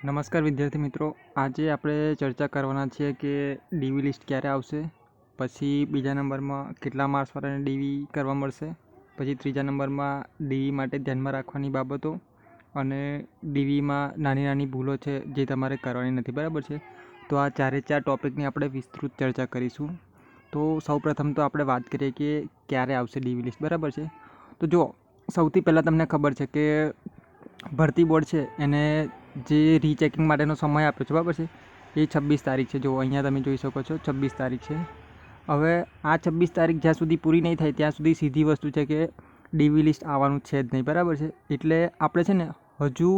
નમસ્કાર વિદ્યાર્થી મિત્રો, આજે આપણે ચર્ચા કરવાના છીએ કે ડીવી લિસ્ટ ક્યારે આવશે, પછી બીજા નંબરમાં કેટલા માર્ક્સવાળાને ડીવી કરવા મળશે, પછી ત્રીજા નંબરમાં ડીવી માટે ધ્યાનમાં રાખવાની બાબતો અને ડીવીમાં નાની નાની ભૂલો છે જે તમારે કરવાની નથી, બરાબર છે. તો આ ચારે ચાર ટૉપિકની આપણે વિસ્તૃત ચર્ચા કરીશું. તો સૌપ્રથમ તો આપણે વાત કરીએ કે ક્યારે આવશે ડીવી લિસ્ટ, બરાબર છે. તો જો સૌથી પહેલાં તમને ખબર છે કે ભરતી બોર્ડ છે એને જે રીચેકિંગ માટેનો સમય આપ્યો છે, બરાબર છે, એ 26 તારીખ છે. જો અહીંયા તમે જોઈ શકો છો 26 તારીખ છે. હવે આ 26 તારીખ જ્યાં સુધી પૂરી નહીં થાય ત્યાં સુધી સીધી વસ્તુ છે કે ડીવી લિસ્ટ આવવાનું છે જ નહીં, બરાબર છે. એટલે આપણે છે ને હજુ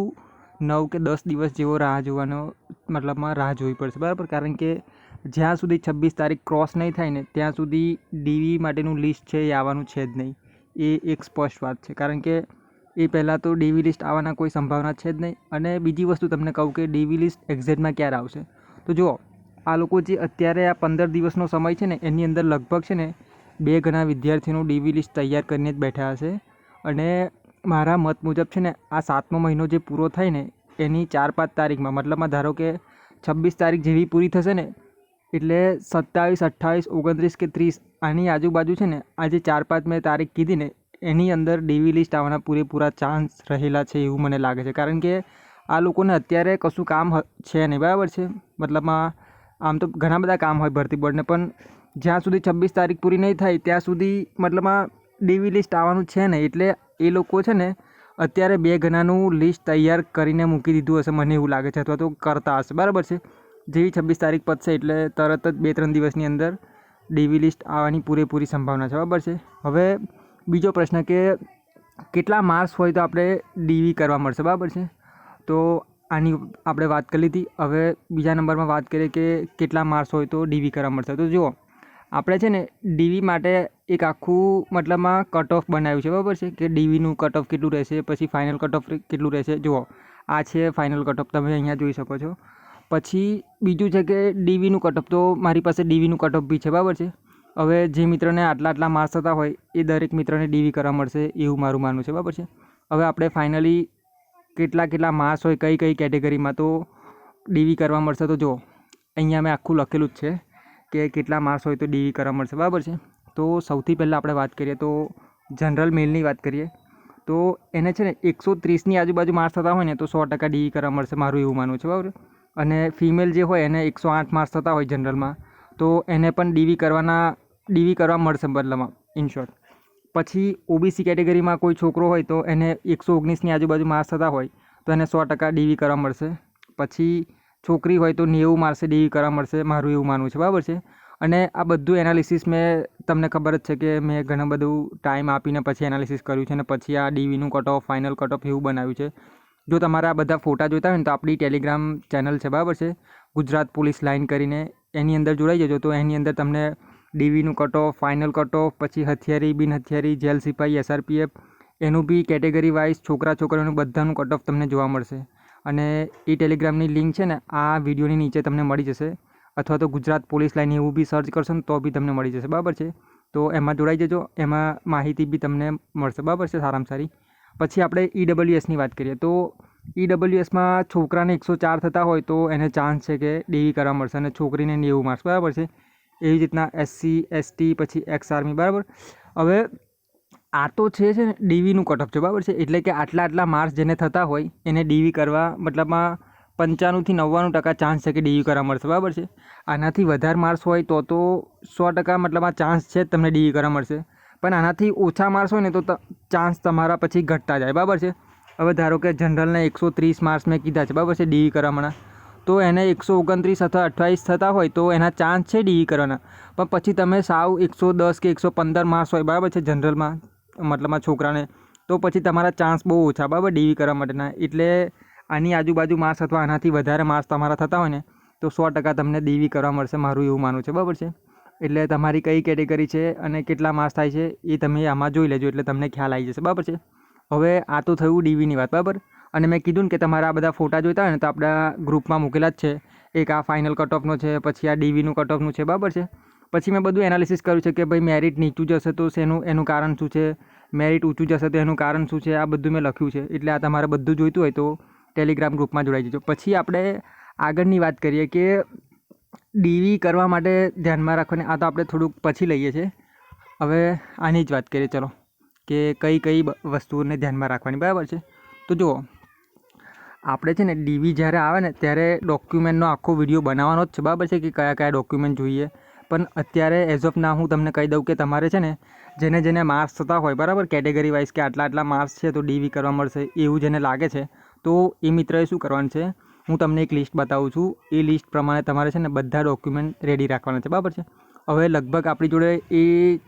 9 કે 10 દિવસ જેવો રાહ જોવાનો મતલબમાં રાહ જોવી પડશે, બરાબર. કારણ કે જ્યાં સુધી 26 તારીખ ક્રોસ નહીં થાય ને ત્યાં સુધી ડીવી માટેનું લિસ્ટ છે એ આવવાનું છે જ નહીં. એ એક સ્પષ્ટ વાત છે, કારણ કે એ પહેલાં તો ડીવી લિસ્ટ આવવાના કોઈ સંભાવના છે જ નહીં. અને બીજી વસ્તુ તમને કહું કે ડીવી લિસ્ટ એક્ઝેક્ટમાં ક્યારે આવશે, તો જુઓ આ લોકો જે અત્યારે આ 15 દિવસનો સમય છે ને એની અંદર લગભગ છે ને 2 ગણા વિદ્યાર્થીઓનું ડીવી લિસ્ટ તૈયાર કરીને જ બેઠા હશે. અને મારા મત મુજબ છે ને આ 7મો મહિનો જે પૂરો થાય ને એની 4-5 તારીખમાં, મતલબમાં ધારો કે 26 તારીખ જેવી પૂરી થશે ને એટલે 27, 28, 29 કે 30 આની આજુબાજુ છે ને આ જે 4-5 મેં તારીખ કીધી ને એની અંદર ડીવી લિસ્ટ આવવાના પૂરેપૂરા ચાન્સ રહેલા છે એવું મને લાગે છે. કારણ કે આ લોકોને અત્યારે કશું કામ છે નહીં, બરાબર છે. મતલબમાં આમ તો ઘણા બધા કામ હોય ભરતી બોર્ડને, પણ જ્યાં સુધી 26 તારીખ પૂરી નહીં થાય ત્યાં સુધી મતલબમાં ડીવી લિસ્ટ આવવાનું છે નહીં. એટલે એ લોકો છે ને અત્યારે 2 ગણાનું લિસ્ટ તૈયાર કરીને મૂકી દીધું હશે મને એવું લાગે છે, અથવા તો કરતા હશે, બરાબર છે. જેવી 26 તારીખ પતશે એટલે તરત જ 2-3 દિવસની અંદર ડીવી લિસ્ટ આવવાની પૂરેપૂરી સંભાવના છે, બરાબર છે. હવે બીજો પ્રશ્ન કે કેટલા માર્ક્સ હોય તો આપણે ડીવી કરવા મળશે, બરાબર છે. તો આની આપણે વાત કરી લીધી. હવે બીજા નંબરમાં વાત કરીએ કે કેટલા માર્ક્સ હોય તો ડીવી કરવા મળશે. તો જુઓ આપણે છે ને ડીવી માટે એક આખું મતલબમાં કટ ઓફ બનાવ્યું છે, બરાબર છે, કે ડીવીનું કટ ઓફ કેટલું રહેશે, પછી ફાઇનલ કટ ઓફ કેટલું રહેશે. જુઓ આ છે ફાઇનલ કટ ઓફ, તમે અહીંયા જોઈ શકો છો. પછી બીજું છે કે ડીવીનું કટ ઓફ, તો મારી પાસે ડીવીનું કટ ઓફ બી છે, બરાબર છે. હવે જે મિત્રને આટલા માર્ક્સ થતા હોય એ દરેક મિત્રને ડીવી કરવા મળશે એવું મારું માનવું છે, બરાબર છે. હવે આપણે ફાઇનલી કેટલા માર્ક્સ હોય કઈ કઈ કેટેગરીમાં તો ડીવી કરવા મળશે. તો જો અહીંયા મેં આખું લખેલું જ છે કે કેટલા માર્ક્સ હોય તો ડીવી કરવા મળશે, બરાબર છે. તો સૌથી પહેલાં આપણે વાત કરીએ તો જનરલ મેલની વાત કરીએ તો એને છે ને 130ની આજુબાજુ માર્ક્સ થતા હોય ને તો 100% ડીવી કરવા મળશે, મારું એવું માનવું છે, બરાબર. અને ફિમેલ જે હોય એને 108 માર્ક્સ થતા હોય જનરલમાં તો એને પણ ડીવી કરવા મળશે, બદલામાં ઇન શોર્ટ. પછી ઓબીસી કેટેગરીમાં કોઈ છોકરો હોય તો એને 119ની આજુબાજુ માર્ક્સ થતા હોય તો એને 100% ડીવી કરવા મળશે. પછી છોકરી હોય તો 90 માર્ક્સે ડીવી કરવા મળશે, મારું એવું માનવું છે, બરાબર છે. અને આ બધું એનાલિસિસ મેં તમને ખબર જ છે કે મેં ઘણું બધું ટાઈમ આપીને પછી એનાલિસિસ કર્યું છે અને પછી આ ડીવીનું cut off, final cut off એવું બનાવ્યું છે. જો તમારા બધા ફોટા જોઈતા હોય ને તો આપણી ટેલિગ્રામ ચેનલ છે, બરાબર છે, ગુજરાત પોલીસ લાઇન કરીને, એની અંદર જોડાઈ જજો. તો એની અંદર તમને ડીવીનું cut off, final cut off, પછી હથિયારી, બિન હથિયારી, જેલ સિપાહી, SRPF એનું બી કેટેગરી વાઇઝ છોકરીઓનું બધાનું કટ ઓફ તમને જોવા મળશે. અને એ ટેલિગ્રામની લિંક છે ને આ વિડીયોની નીચે તમને મળી જશે, અથવા તો ગુજરાત પોલીસ લાઇન એવું બી સર્ચ કરશો ને તો બી તમને મળી જશે, બરાબર છે. તો એમાં જોડાઈ જજો, એમાં માહિતી બી તમને મળશે, બરાબર છે, સારામાં સારી. પછી આપણે EWSની વાત કરીએ તો EWSમાં છોકરાને 104 થતા હોય તો એને ચાન્સ છે કે ડીવી કરવા મળશે અને છોકરીને 90 માર્ક્સ, બરાબર છે. એવી જ રીતના SC, ST, પછી એક્સ આર્મી, બરાબર. હવે આ તો છે ને ડીવીનું કટ ઓફ છે, બરાબર છે. એટલે કે આટલા માર્ક્સ જેને થતા હોય એને ડીવી કરવા મતલબમાં 95થી 99% ચાન્સ છે કે ડીવી કરવા મળશે, બરાબર છે. આનાથી વધારે માર્ક્સ હોય તો 100% મતલબમાં ચાન્સ છે જ તમને ડીવી કરવા મળશે. પણ આનાથી ઓછા માર્ક્સ હોય ને તો ચાન્સ તમારા પછી ઘટતા જાય, બરાબર છે. હવે ધારો કે જનરલને 130 માર્ક્સ મેં કીધા છે, બરાબર છે, ડીવી કરવાના, તો એને 129 અથવા 28 થતા હોય તો એના ચાન્સ છે ડીવી કરવાના. પણ પછી તમે સાવ 110 કે 115 માર્ક્સ હોય, બરાબર છે, જનરલમાં મતલબમાં છોકરાને, તો પછી તમારા ચાન્સ બહુ ઓછા, બરાબર, ડીવી કરવા માટેના. એટલે આની આજુબાજુ માર્ક્સ અથવા આનાથી વધારે માર્ક્સ તમારા થતા હોય ને તો 100% તમને ડીવી કરવા મળશે, મારું એવું માનવું છે, બરાબર છે. એટલે તમારી કઈ કેટેગરી છે અને કેટલા માર્ક્સ થાય છે એ તમે આમાં જોઈ લેજો એટલે તમને ખ્યાલ આવી જશે, બરાબર છે. હવે આ તો થયું ડીવીની વાત, બરાબર. અને મેં કીધું ને કે તમારા બધા ફોટા જોઈતા હોય ને તો આપણા ગ્રુપમાં મૂકેલા જ છે. એક આ ફાઇનલ કટ ઓફનો છે, પછી આ ડીવીનું કટ ઓફનું છે, બરાબર છે. પછી મેં બધું એનાલિસિસ કર્યું છે કે ભાઈ મેરિટ નીચું જશે તો એનું કારણ શું છે, મેરિટ ઊંચું જશે તો એનું કારણ શું છે, આ બધું મેં લખ્યું છે. એટલે આ તમારે બધું જોઈતું હોય તો ટેલિગ્રામ ગ્રુપમાં જોડાઈ જજો. પછી આપણે આગળની વાત કરીએ કે ડીવી કરવા માટે ધ્યાનમાં રાખવાની, આ તો આપણે થોડુંક પછી લઈએ છીએ. હવે આની જ વાત કરીએ ચલો, કે કઈ કઈ વસ્તુઓને ધ્યાનમાં રાખવાની, બરાબર છે. તો જુઓ, આપણે છે ને ડીવી જ્યારે આવે ને ત્યારે ડોક્યુમેન્ટનો આખો વિડીયો બનાવવાનો જ છે, બરાબર છે, કે કયા કયા ડોક્યુમેન્ટ જોઈએ. પણ અત્યારે એઝ ઓફ ના હું તમને કહી દઉં કે તમારે છે ને જેને જેને માર્ક્સ થતા હોય, બરાબર, કેટેગરી વાઇઝ કે આટલા આટલા માર્ક્સ છે તો ડીવી કરવા મળશે એવું જેને લાગે છે, તો એ મિત્રએ શું કરવાનું છે, હું તમને એક લિસ્ટ બતાવું છું. એ લિસ્ટ પ્રમાણે તમારે છે ને બધા ડોક્યુમેન્ટ રેડી રાખવાના છે, બરાબર છે. હવે લગભગ આપણી જોડે એ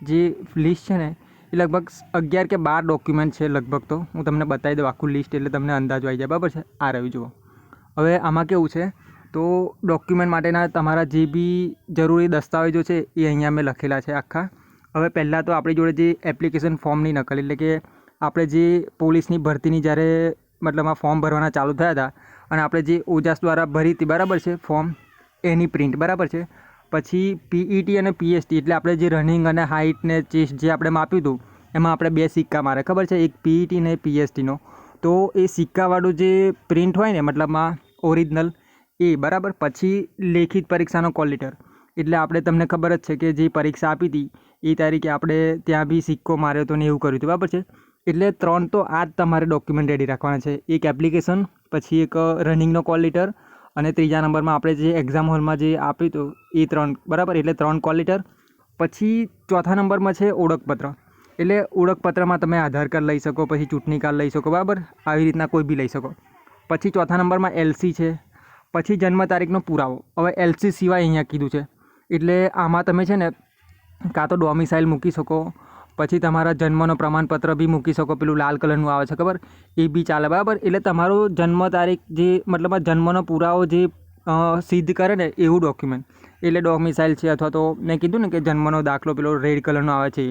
જે લિસ્ટ છે ને એ લગભગ 11 કે 12 ડોક્યુમેન્ટ છે લગભગ. તો હું તમને બતાવી દઉં આખું લિસ્ટ, એટલે તમને અંદાજો આવી જાય, બરાબર છે. આ રહ્યું જુઓ. હવે આમાં કેવું છે, તો ડોક્યુમેન્ટ માટેના તમારા જે બી જરૂરી દસ્તાવેજો છે એ અહીંયા મેં લખેલા છે આખા. હવે પહેલાં તો આપણી જોડે જે એપ્લિકેશન ફોર્મની નકલ, એટલે કે આપણે જે પોલીસની ભરતીની જ્યારે મતલબ આ ફોર્મ ભરવાના ચાલુ થયા હતા અને આપણે જે ઓજાસ દ્વારા ભરી હતી, બરાબર છે, ફોર્મ, એની પ્રિન્ટ, બરાબર છે. પછી પીઈટી અને પીએસટી, એટલે આપણે જે રનિંગ અને હાઇટ ને ચેસ્ટ જે આપણે માપ્યું હતું એમાં આપણે 2 સિક્કા મારે, ખબર છે, એક પીઈટી ને પીએસટીનો. તો એ સિક્કાવાળું જે પ્રિન્ટ હોય ને મતલબમાં ઓરિજિનલ એ, બરાબર. પછી લેખિત પરીક્ષાનો કોલ લેટર, એટલે આપણે તમને ખબર જ છે કે જે પરીક્ષા આપી હતી એ તારીખે આપણે ત્યાં બી સિક્કો માર્યો હતો ને એવું કર્યું હતું, બરાબર છે. એટલે 3 તો આ જ તમારે ડોક્યુમેન્ટ રેડી રાખવાના છે. એક એપ્લિકેશન, પછી એક રનિંગનો કોલ લેટર, અને ત્રીજા નંબરમાં આપણે જે એક્ઝામ હોલમાં જે આપ્યું હતું એ 3, બરાબર, એટલે 3 કોલ લેટર. પછી ચોથા નંબરમાં છે ઓળખપત્ર, એટલે ઓળખપત્રમાં તમે આધાર કાર્ડ લઈ શકો, પછી ચૂંટણી કાર્ડ લઈ શકો, બરાબર, આવી રીતના કોઈ બી લઈ શકો. પછી ચોથા નંબરમાં એલસી છે. પછી જન્મ તારીખનો પુરાવો. હવે એલસી સિવાય અહીંયા કીધું છે, એટલે આમાં તમે છે ને કાં તો ડોમિસાઇલ મૂકી શકો, પછી તમારા જન્મનો પ્રમાણપત્ર બી મૂકી શકો, પેલું લાલ કલરનું આવે છે ખબર, એ બી ચાલે, બરાબર. એટલે તમારો જન્મ તારીખ જે મતલબ જન્મનો પુરાવો જે સિદ્ધ કરે ને એવું ડોક્યુમેન્ટ, એટલે ડોમિસાઇલ છે, અથવા તો મેં કીધું ને કે જન્મનો દાખલો પેલો રેડ કલરનો આવે છે,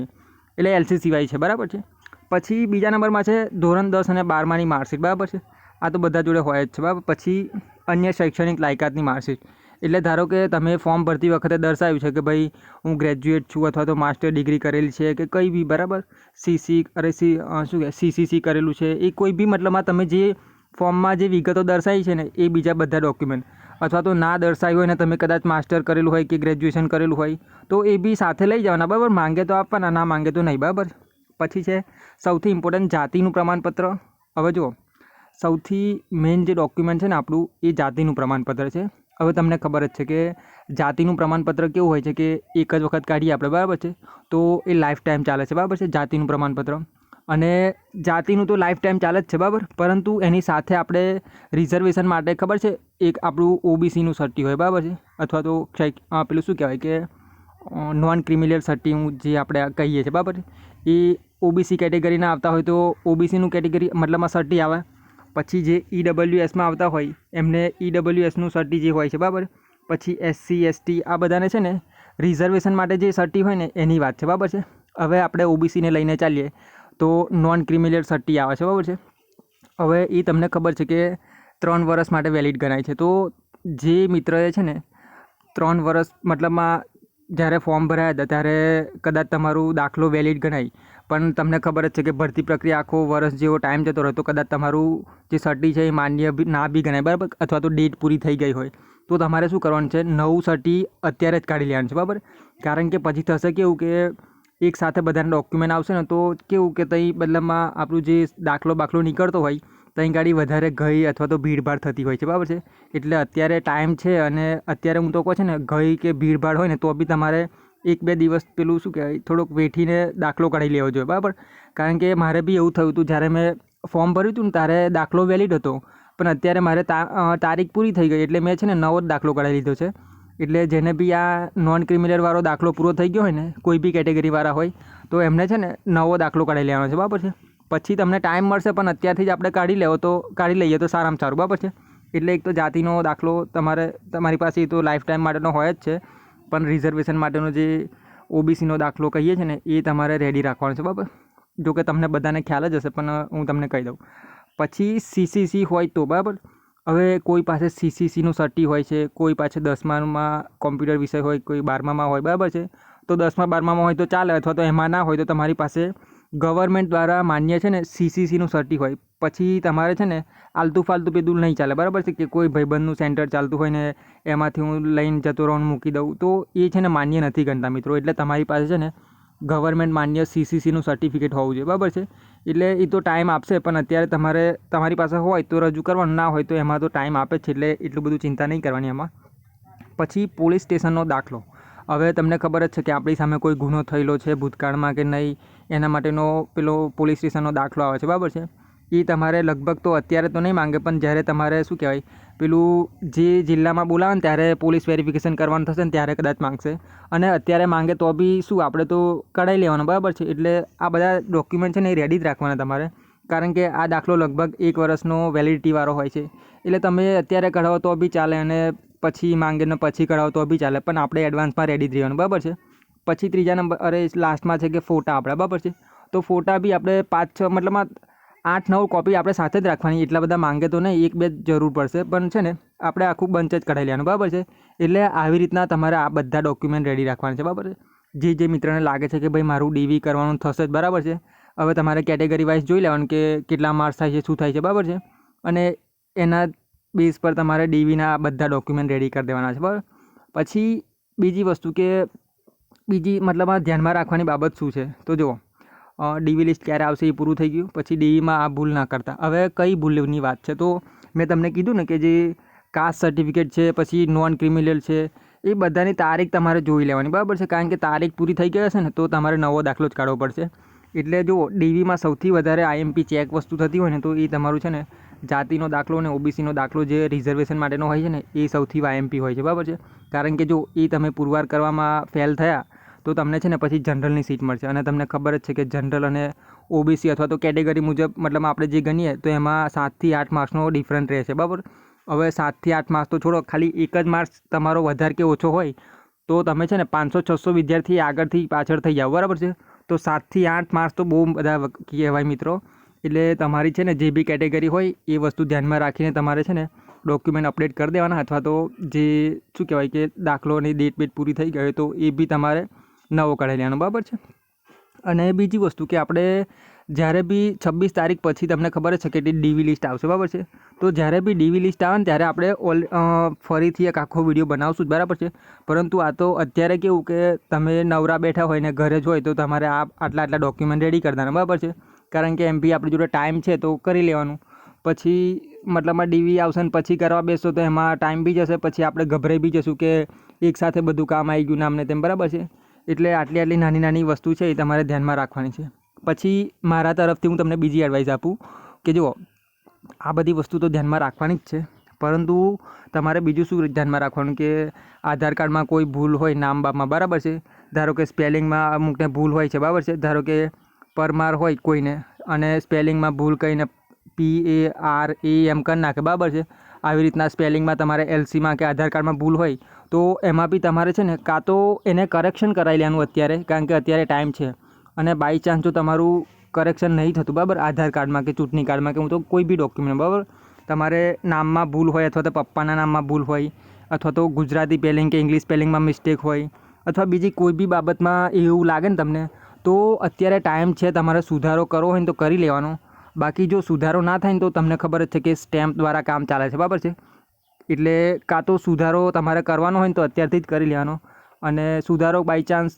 એટલે એલસી સિવાય છે, બરાબર છે. પછી બીજા નંબરમાં છે ધોરણ 10 અને 12માની માર્કશીટ, બરાબર છે. આ તો બધા જોડે હોય જ છે, બરાબર. પછી અન્ય શૈક્ષણિક લાયકાતની માર્કશીટ, એટલે ધારો કે તમે ફોર્મ ભરતી વખતે દર્શાવ્યું છે કે ભાઈ હું ગ્રેજ્યુએટ છું, અથવા તો માસ્ટર ડિગ્રી કરેલી છે કે કંઈ બી, બરાબર, સીસીસી કરેલું છે, એ કોઈ બી મતલબમાં તમે જે ફોર્મમાં જે વિગતો દર્શાવી છે ને એ બીજા બધા ડોક્યુમેન્ટ, અથવા તો ના દર્શાવ્યું હોય ને તમે કદાચ માસ્ટર કરેલું હોય કે ગ્રેજ્યુએશન કરેલું હોય તો એ બી સાથે લઈ જવાના, બરાબર. માંગે તો આપવાના, ના માંગે તો નહીં, બરાબર. પછી છે સૌથી ઇમ્પોર્ટન્ટ જાતિનું પ્રમાણપત્ર. હવે જુઓ, સૌથી મેઇન જે ડોક્યુમેન્ટ છે ને આપણું એ જાતિનું પ્રમાણપત્ર છે. હવે તમને ખબર જ છે કે જાતિનું પ્રમાણપત્ર કેવું હોય છે કે એક જ વખત કાઢીએ આપણે, બરાબર છે, તો એ લાઈફ ટાઈમ ચાલે છે, બરાબર છે, જાતિનું પ્રમાણપત્ર. અને જાતિનું તો લાઈફ ટાઈમ ચાલે જ છે, બરાબર. પરંતુ એની સાથે આપણે રિઝર્વેશન માટે, ખબર છે, એક આપણું ઓબીસીનું સર્ટી હોય, બરાબર છે, અથવા તો પેલું શું કહેવાય કે નોન ક્રિમિનલ સર્ટી જે આપણે કહીએ છીએ, બરાબર છે, એ ઓબીસી કેટેગરીના આવતા હોય તો ઓબીસીનું કેટેગરી મતલબમાં સર્ટી આવે. પછી જે ઈડબ્લ્યુએસમાં આવતા હોય એમને ઈડબ્લ્યુએસનું સર્ટી જે હોય છે, બરાબર. પછી એસસી એસટી આ બધાને છે ને રિઝર્વેશન માટે જે સર્ટી હોય ને એની વાત છે, બરાબર છે. હવે આપણે ઓબીસીને લઈને ચાલીએ તો નોન ક્રિમિનલ સર્ટી આવે છે, બરાબર છે. હવે એ તમને ખબર છે કે 3 વર્ષ માટે વેલિડ ગણાય છે. તો જે મિત્રએ છે ને 3 વર્ષ મતલબમાં જ્યારે ફોર્મ ભરાયા હતા ત્યારે કદાચ તમારું દાખલો વેલિડ ગણાય, પણ તમને ખબર જ છે કે ભરતી પ્રક્રિયા આખો વર્ષ જેવો ટાઈમ જતો રહે તો કદાચ તમારું જે સર્ટી છે એ માન્ય ના બી ગણાય, બરાબર, અથવા તો ડેટ પૂરી થઈ ગઈ હોય તો તમારે શું કરવાનું છે, નવું સર્ટી અત્યારે જ કાઢી લેવાનું છે, બરાબર. કારણ કે પછી થશે કેવું કે એક સાથે બધાના ડોક્યુમેન્ટ આવશે ને તો કેવું કે ત્યાં બદલામાં આપણું જે દાખલો નીકળતો હોય ત્યાં ગાડી વધારે ગઈ અથવા તો ભીડભાડ થતી હોય છે, બરાબર છે. એટલે અત્યારે ટાઈમ છે અને અત્યારે હું તો કહું છે ને ગઈ કે ભીડભાડ હોય ને તો બી તમારે 1-2 દિવસ પેલું શું કહેવાય થોડોક વેઠીને દાખલો કાઢી લેવો જોઈએ, બરાબર. કારણ કે મારે બી એવું થયું હતું, જ્યારે મેં ફોર્મ ભર્યું હતું ને ત્યારે દાખલો વેલિડ હતો, પણ અત્યારે મારે તારીખ પૂરી થઈ ગઈ એટલે મેં છે ને નવો જ દાખલો કાઢી લીધો છે. એટલે જેને બી આ નોન ક્રિમિનલવાળો દાખલો પૂરો થઈ ગયો હોય ને, કોઈ બી કેટેગરીવાળા હોય તો એમને છે ને નવો દાખલો કાઢી લેવાનો છે, બરાબર છે. પછી તમને ટાઈમ મળશે પણ અત્યારથી જ આપણે કાઢી લઈએ તો સારામાં સારું, બરાબર છે. એટલે એક તો જાતિનો દાખલો તમારી પાસે તો લાઈફ ટાઈમ માટેનો હોય જ છે, પણ રિઝર્વેશન માટેનો જે ઓબીસીનો દાખલો કહીએ છીએ ને એ તમારે રેડી રાખવાનો છે, બરાબર. જો કે તમને બધાને ખ્યાલ જ હશે પણ હું તમને કહી દઉં. પછી સીસીસી હોય તો, બરાબર. હવે કોઈ પાસે સીસીસીનું સર્ટી હોય છે, કોઈ પાસે 10મામાં કોમ્પ્યુટર વિષય હોય, કોઈ 12મામાં હોય, બરાબર છે. તો 10મા 12મામાં હોય તો ચાલે, અથવા તો એમાં ના હોય તો તમારી પાસે ગવર્મેન્ટ દ્વારા માન્ય છે ને CCCનું સર્ટી હોય, પછી તમારે છે ને આલતું ફાલતું પેલું નહીં ચાલે, બરાબર છે, કે કોઈ ભાઈબંધનું સેન્ટર ચાલતું હોય ને એમાંથી હું લઈને જતો રહું મૂકી દઉં, તો એ છે ને માન્ય નથી ગણતા મિત્રો. એટલે તમારી પાસે છે ને ગવર્મેન્ટ માન્ય CCCનું સર્ટિફિકેટ હોવું જોઈએ, બરાબર છે. એટલે એ તો ટાઈમ આપશે, પણ અત્યારે તમારી પાસે હોય તો રજૂ કરવાનું, ના હોય તો એમાં તો ટાઈમ આપે જ છે, એટલે એટલું બધું ચિંતા નહીં કરવાની એમાં. પછી પોલીસ સ્ટેશનનો દાખલો. હવે તમને ખબર જ છે કે આપણી સામે કોઈ ગુનો થયેલો છે ભૂતકાળમાં કે નહીં, એના માટેનો પેલો પોલીસ સ્ટેશનનો દાખલો આવે છે, બરાબર છે. એ તમારે લગભગ તો અત્યારે તો નહીં માંગે, પણ જ્યારે તમારે શું કહેવાય પેલું જે જિલ્લામાં બોલાવે ને ત્યારે પોલીસ વેરિફિકેશન કરવાનું થશે ને ત્યારે કદાચ માંગશે. અને અત્યારે માંગે તો બી શું આપણે તો કઢાવી લેવાનું, બરાબર છે. એટલે આ બધા ડોક્યુમેન્ટ છે ને એ રેડી જ રાખવાના તમારે, કારણ કે આ દાખલો લગભગ 1 વર્ષનો વેલિડિટીવાળો હોય છે. એટલે તમે અત્યારે કઢાવો તો બી ચાલે અને પછી માંગે ને પછી કઢાવો તો બી ચાલે, પણ આપણે એડવાન્સમાં રેડી જ રહેવાનું, બરાબર છે. પછી ત્રીજા નંબર લાસ્ટમાં છે કે ફોટા આપણા, બરાબર છે. તો ફોટા બી આપણે 5-6 મતલબમાં 8-9 કોપી આપણે સાથે જ રાખવાની, એટલા બધા માંગે તો નહીં, 1-2 જરૂર પડશે, પણ છે ને આપણે આખું બંચ જ કઢાવી લેવાનું, બરાબર છે. એટલે આવી રીતના તમારે આ બધા ડોક્યુમેન્ટ રેડી રાખવાના છે, બરાબર છે. જે મિત્રને લાગે છે કે ભાઈ મારું DV કરવાનું થશે જ, બરાબર છે. હવે તમારે કેટેગરી વાઇઝ જોઈ લેવાનું કે કેટલા માર્ક્સ થાય છે, શું થાય છે, બરાબર છે. અને એના બેઝ પર તમારે DVના બધા ડોક્યુમેન્ટ રેડી કરી દેવાના છે, બરાબર. પછી બીજી વસ્તુ કે બીજી મતલબ આ ધ્યાનમાં રાખવાની બાબત શું છે, તો જુઓ DV લિસ્ટ ક્યારે આવશે એ પૂરું થઈ ગયું. પછી DVમાં આ ભૂલ ના કરતા. હવે કઈ ભૂલની વાત છે, તો મેં તમને કીધું ને કે જે કાસ્ટ સર્ટિફિકેટ છે, પછી નોન ક્રિમિનલ છે, એ બધાની તારીખ તમારે જોઈ લેવાની, બરાબર છે. કારણ કે તારીખ પૂરી થઈ ગઈ હશે ને તો તમારે નવો દાખલો જ કાઢવો પડશે. એટલે જો DVમાં સૌથી વધારે IMP ચેક વસ્તુ થતી હોય ને તો એ તમારું છે ને જાતિનો દાખલો અને OBCનો દાખલો જે રિઝર્વેશન માટેનો હોય છે ને એ સૌથી IMP હોય છે, બરાબર છે. કારણ કે જો એ તમે પુરવાર કરવામાં ફેલ થયા તો તમને છે ને પછી જનરલની સીટ મળશે. અને તમને ખબર જ છે કે જનરલ અને OBC અથવા તો કેટેગરી મુજબ મતલબ આપણે જે ગણીએ તો એમાં 7 થી 8 માર્ક્સનો ડિફરન્ટ રહે છે, બરાબર. હવે 7 થી 8 માર્ક્સ તો છોડો, ખાલી એક જ માર્ક્સ તમારો વધારે કે ઓછો હોય તો તમે છે ને 500-600 વિદ્યાર્થી આગળથી પાછળ થઈ જાઓ, બરાબર છે. તો 7 થી 8 માર્ક્સ તો બહુ બધા કહેવાય મિત્રો. એટલે તમારી છે ને જે બી કેટેગરી હોય એ વસ્તુ ધ્યાનમાં રાખીને તમારે છે ને ડોક્યુમેન્ટ અપડેટ કરી દેવાના, અથવા તો જે શું કહેવાય કે દાખલોની ડેટ પૂરી થઈ ગઈ તો એ બી તમારે નવો કઢાવી લેવાનો, બરાબર છે. અને બીજી વસ્તુ કે આપણે જ્યારે બી 26 તારીખ પછી તમને ખબર જ છે કે DV લિસ્ટ આવશે, બરાબર છે. તો જ્યારે બી DV લિસ્ટ આવે ને ત્યારે આપણે ફરીથી એક આખો વિડીયો બનાવશું જ, બરાબર છે. પરંતુ આ તો અત્યારે કેવું કે તમે નવરા બેઠા હોય ને ઘરે જ હોય તો તમારે આટલા ડોક્યુમેન્ટ રેડી કરી દેવાના, બરાબર છે. કારણ કે MP આપણી જોડે ટાઈમ છે તો કરી લેવાનું. પછી મતલબમાં DV આવશે ને પછી કરવા બેસો તો એમાં ટાઈમ બી જશે, પછી આપણે ગભરાઈ બી જશું કે એકસાથે બધું કામ આવી ગયું નામને તેમ, બરાબર છે. એટલે આટલી નાની વસ્તુ છે એ તમારે ધ્યાનમાં રાખવાની છે. પછી મારા તરફથી હું તમને બીજી એડવાઇસ આપું કે જુઓ આ બધી વસ્તુ તો ધ્યાનમાં રાખવાની જ છે, પરંતુ તમારે બીજું શું ધ્યાનમાં રાખવાનું કે આધાર કાર્ડમાં કોઈ ભૂલ હોય નામ બામમાં, બરાબર છે. ધારો કે સ્પેલિંગમાં અમુકને ભૂલ હોય છે, બરાબર છે. ધારો કે પરમાર હોય કોઈને અને સ્પેલિંગમાં ભૂલ કહીને PARAM કરી નાખે, બરાબર છે. આવી રીતના સ્પેલિંગમાં તમારે LCમાં કે આધાર કાર્ડમાં ભૂલ હોય તો એમાં બી તમારે છે ને કાં તો એને કરેક્શન કરાવી લેવાનું અત્યારે, કારણ કે અત્યારે ટાઈમ છે. અને બાય ચાન્સ જો તમારું કરેક્શન નહીં થતું, બરાબર, આધાર કાર્ડમાં કે ચૂંટણી કાર્ડમાં કે હું તો કોઈ બી ડોક્યુમેન્ટ, બરાબર, તમારે નામમાં ભૂલ હોય અથવા તો પપ્પાના નામમાં ભૂલ હોય અથવા તો ગુજરાતી સ્પેલિંગ કે ઇંગ્લિશ સ્પેલિંગમાં મિસ્ટેક હોય અથવા બીજી કોઈ બી બાબતમાં એવું લાગે ને તમને, તો અત્યારે ટાઈમ છે, તમારે સુધારો કરવો હોય ને તો કરી લેવાનો. બાકી જો સુધારો ના થાય ને તો તમને ખબર જ છે કે સ્ટેમ્પ દ્વારા કામ ચાલે છે, બરાબર છે. એટલે કાં તો સુધારો તમારે કરવાનો હોય ને તો અત્યારથી જ કરી લેવાનો. અને સુધારો બાય ચાન્સ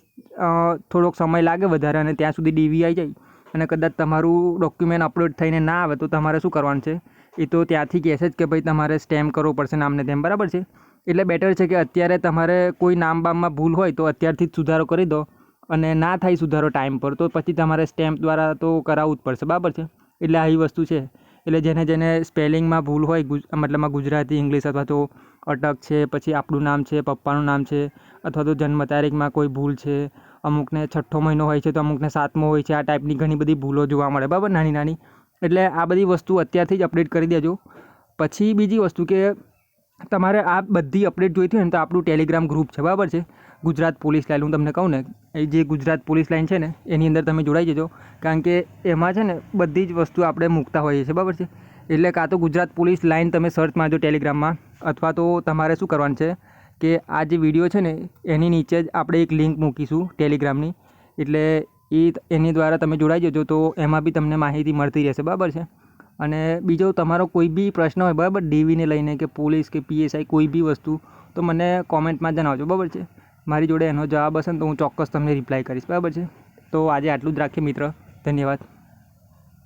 થોડોક સમય લાગે વધારે અને ત્યાં સુધી DV આવી જાય અને કદાચ તમારું ડોક્યુમેન્ટ અપલોડ થઈને ના આવે તો તમારે શું કરવાનું છે, એ તો ત્યાંથી કહેશે જ કે ભાઈ તમારે સ્ટેમ્પ કરવો પડશે નામને તેમ, બરાબર છે. એટલે બેટર છે કે અત્યારે તમારે કોઈ નામ બામમાં ભૂલ હોય તો અત્યારથી જ સુધારો કરી દો, અને ના થાય સુધારો ટાઈમ પર તો પછી તમારે સ્ટેમ્પ દ્વારા તો કરાવવું જ પડશે, બરાબર છે. એટલે આવી વસ્તુ છે. એટલે જેને સ્પેલિંગમાં ભૂલ હોય મતલબમાં ગુજરાતી ઇંગ્લિશ અથવા તો અટક છે, પછી આપણું નામ છે, પપ્પાનું નામ છે, અથવા તો જન્મ તારીખમાં કોઈ ભૂલ છે, અમુકને 6ઠ્ઠો મહિનો હોય છે તો અમુકને 7મો હોય છે, આ ટાઈપની ઘણી બધી ભૂલો જોવા મળે, બરાબર, નાની. એટલે આ બધી વસ્તુ અત્યારથી જ અપડેટ કરી દેજો. પછી બીજી વસ્તુ કે તમારે આ બધી અપડેટ જોઈતી હોય ને તો આપણું ટેલિગ્રામ ગ્રુપ છે, બરાબર છે, ગુજરાત પોલીસ લાઇન. હું તમને કહું ને એ જે ગુજરાત પોલીસ લાઇન છે ને એની અંદર તમે જોડાઈ જજો, કારણ કે એમાં છે ને બધી જ વસ્તુ આપણે મૂકતા હોઈએ છીએ, બરાબર છે. એટલે કાં તો ગુજરાત પોલીસ લાઇન તમે સર્ચ મારજો ટેલિગ્રામમાં, અથવા તો તમારે શું કરવાનું છે કે આ જે વિડીયો છે ને એની નીચે જ આપણે એક લિંક મૂકીશું ટેલિગ્રામની. એટલે એની દ્વારા તમે જોડાઈ જજો, તો એમાં બી તમને માહિતી મળતી રહેશે, બરાબર છે. અને બીજો તમારો કોઈ બી પ્રશ્ન હોય, બરાબર, ડીવીને લઈને કે પોલીસ કે પીએસઆઈ કોઈ બી વસ્તુ, તો મને કોમેન્ટમાં જણાવજો, બરાબર છે. મારી જોડે એનો જવાબ હશે ને તો હું ચોક્કસ તમને રિપ્લાય કરીશ, બરાબર છે. તો આજે આટલું જ રાખીએ મિત્ર. ધન્યવાદ.